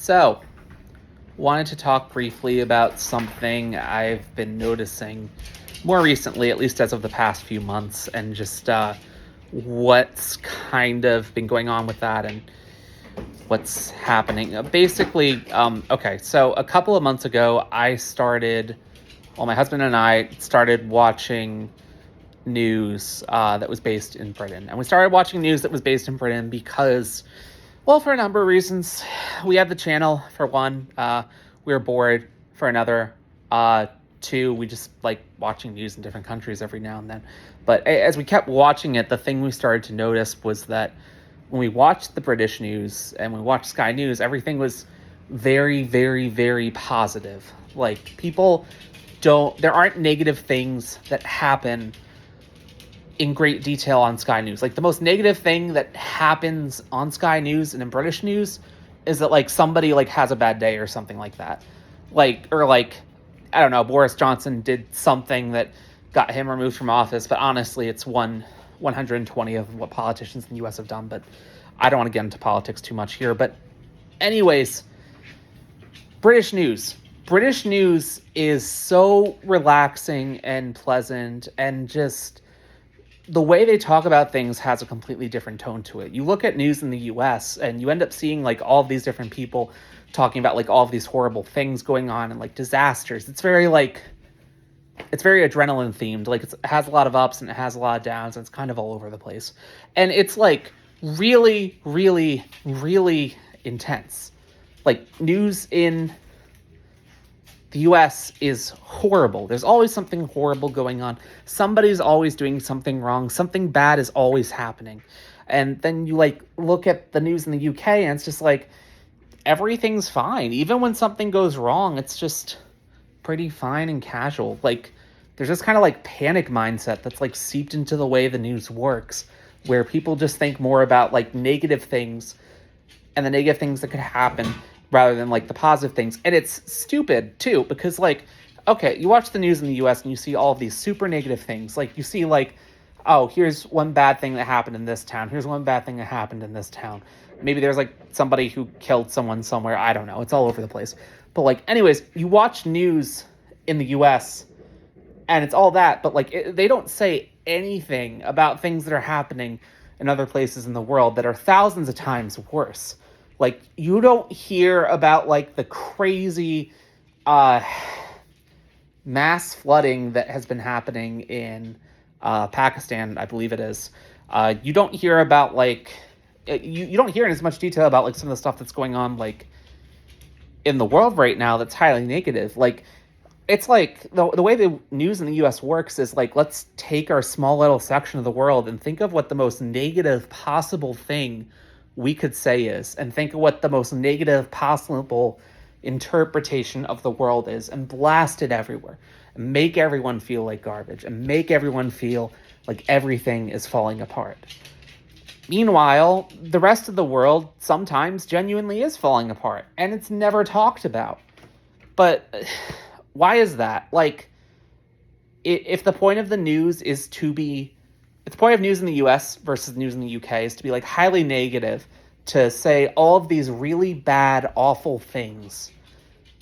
So, wanted to talk briefly about something I've been noticing more recently, at least as of the past few months, and just what's kind of been going on with that and what's happening. Okay, so a couple of months ago, my husband and I started watching news that was based in Britain. And we started watching news that was based in Britain because, well, for a number of reasons. We had the channel, for one. We were bored, for another. Two, we just like watching news in different countries every now and then. But as we kept watching it, the thing we started to notice was that when we watched the British news and we watched Sky News, everything was very, very, very positive. Like, there aren't negative things that happen in great detail on Sky News. Like, the most negative thing that happens on Sky News and in British news is that, like, somebody, like, has a bad day or something like that. I don't know, Boris Johnson did something that got him removed from office, but honestly, it's 120 of what politicians in the U.S. have done, but I don't want to get into politics too much here. But anyways, British news. British news is so relaxing and pleasant, and just the way they talk about things has a completely different tone to it. You look at news in the US and you end up seeing like all of these different people talking about like all of these horrible things going on and like disasters. It's very adrenaline themed. Like, it has a lot of ups and it has a lot of downs, and it's kind of all over the place. And it's like really, really, really intense. Like, news in the US is horrible. There's always something horrible going on. Somebody's always doing something wrong. Something bad is always happening. And then you like look at the news in the UK and it's just like everything's fine. Even when something goes wrong, it's just pretty fine and casual. Like, there's this kind of like panic mindset that's like seeped into the way the news works, where people just think more about like negative things and the negative things that could happen rather than like the positive things. And it's stupid too, because like, okay, you watch the news in the US and you see all of these super negative things. Like, you see like, oh, here's one bad thing that happened in this town. Here's one bad thing that happened in this town. Maybe there's like somebody who killed someone somewhere. I don't know. It's all over the place. But like, anyways, you watch news in the US and it's all that, but like they don't say anything about things that are happening in other places in the world that are thousands of times worse. Like, you don't hear about like the crazy mass flooding that has been happening in Pakistan, I believe it is. You don't hear about like you don't hear in as much detail about like some of the stuff that's going on like in the world right now that's highly negative. Like, it's like the way the news in the US works is like, let's take our small little section of the world and think of what the most negative possible thing we could say is, and think of what the most negative possible interpretation of the world is, and blast it everywhere and make everyone feel like garbage and make everyone feel like everything is falling apart. Meanwhile, the rest of the world sometimes genuinely is falling apart, and it's never talked about. But why is that? Like, if the point of the news is if the point of news in the US versus news in the UK is to be like highly negative, to say all of these really bad, awful things,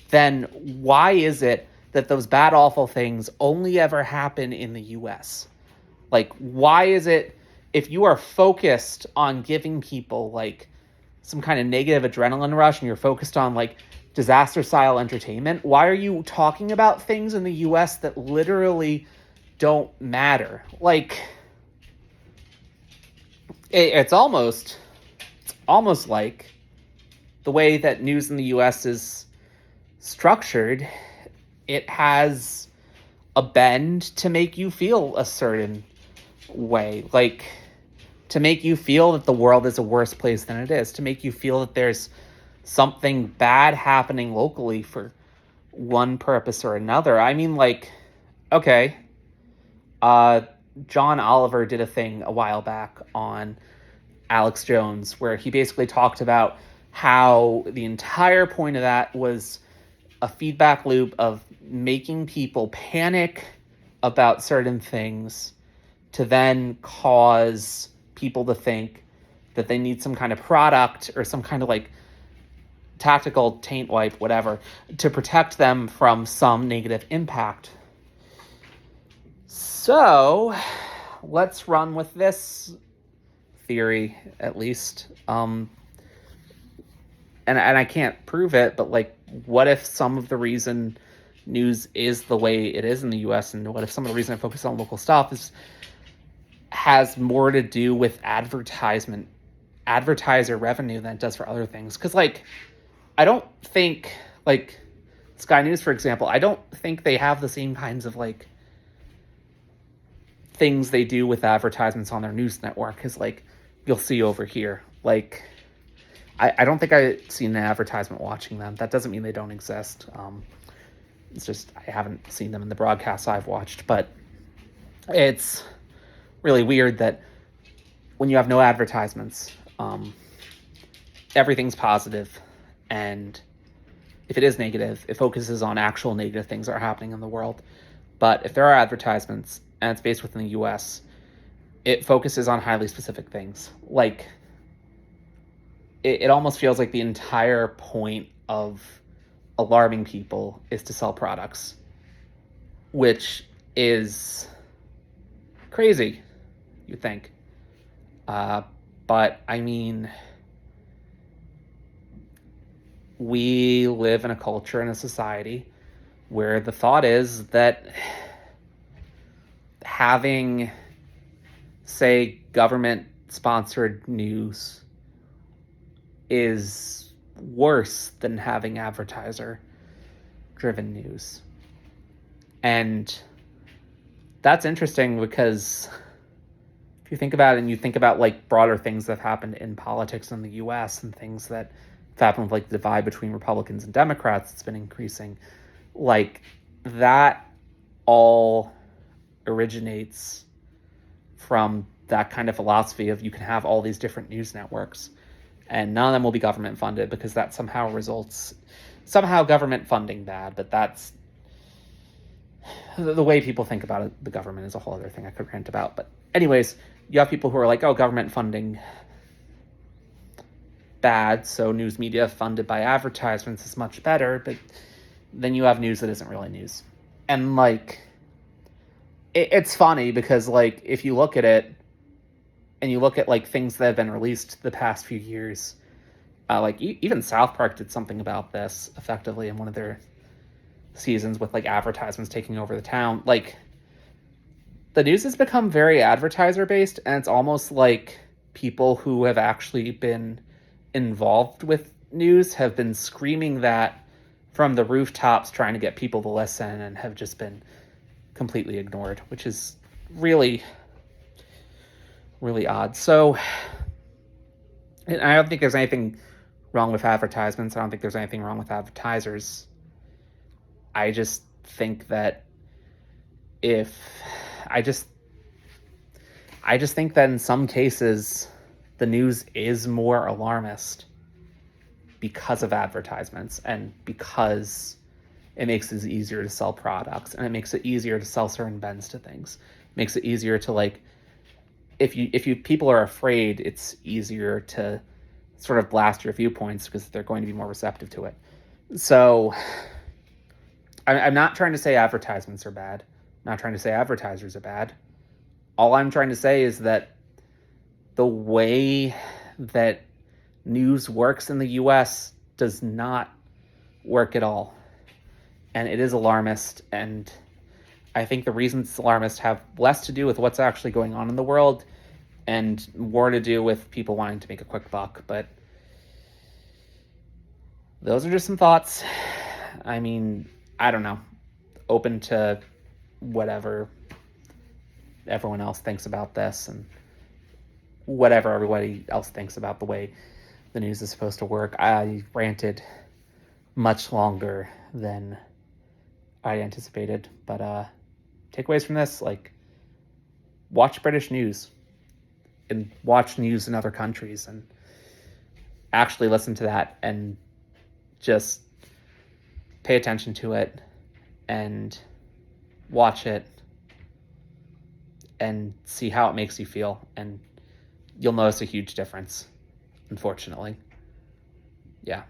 then why is it that those bad, awful things only ever happen in the US? Like, why is it, if you are focused on giving people like some kind of negative adrenaline rush and you're focused on like disaster style entertainment, why are you talking about things in the US that literally don't matter? Like, it's almost like the way that news in the US is structured, it has a bend to make you feel a certain way, like to make you feel that the world is a worse place than it is, to make you feel that there's something bad happening locally for one purpose or another. I mean, like, okay, John Oliver did a thing a while back on Alex Jones where he basically talked about how the entire point of that was a feedback loop of making people panic about certain things to then cause people to think that they need some kind of product or some kind of like tactical taint wipe, whatever, to protect them from some negative impact. So let's run with this theory, at least. And I can't prove it, but like, what if some of the reason news is the way it is in the US, and what if some of the reason I focus on local stuff has more to do with advertiser revenue than it does for other things? Because like, I don't think, like, Sky News, for example, I don't think they have the same kinds of like things they do with advertisements on their news network as like you'll see over here. Like, I don't think I've seen an advertisement watching them. That doesn't mean they don't exist. It's just I haven't seen them in the broadcasts I've watched. But it's really weird that when you have no advertisements, everything's positive, and if it is negative, it focuses on actual negative things that are happening in the world. But if there are advertisements and it's based within the US, it focuses on highly specific things. Like, it almost feels like the entire point of alarming people is to sell products, which is crazy, you'd think. But I mean, we live in a culture and a society where the thought is that having, say, government-sponsored news is worse than having advertiser-driven news. And that's interesting because if you think about it and you think about like broader things that have happened in politics in the US and things that have happened with like the divide between Republicans and Democrats, it's been increasing. Like, that all originates from that kind of philosophy of you can have all these different news networks and none of them will be government funded because that somehow government funding bad. But that's the way people think about it. The government is a whole other thing I could rant about. But anyways, you have people who are like, oh, government funding bad, so news media funded by advertisements is much better. But then you have news that isn't really news. And like, it's funny because like, if you look at it and you look at like things that have been released the past few years, like even South Park did something about this effectively in one of their seasons with like advertisements taking over the town. Like, the news has become very advertiser based, and it's almost like people who have actually been involved with news have been screaming that from the rooftops, trying to get people to listen, and have just been completely ignored, which is really, really odd. So, and I don't think there's anything wrong with advertisements. I don't think there's anything wrong with advertisers. I just think that I just think that in some cases the news is more alarmist because of advertisements and because it makes it easier to sell products, and it makes it easier to sell certain bends to things. It makes it easier to, like, if you people are afraid, it's easier to sort of blast your viewpoints because they're going to be more receptive to it. So I'm not trying to say advertisements are bad. I'm not trying to say advertisers are bad. All I'm trying to say is that the way that news works in the US does not work at all. And it is alarmist, and I think the reasons it's alarmist have less to do with what's actually going on in the world and more to do with people wanting to make a quick buck. But those are just some thoughts. I mean, I don't know. Open to whatever everyone else thinks about this and whatever everybody else thinks about the way the news is supposed to work. I ranted much longer than I anticipated, but takeaways from this, like, watch British news and watch news in other countries and actually listen to that and just pay attention to it and watch it and see how it makes you feel, and you'll notice a huge difference, unfortunately. Yeah.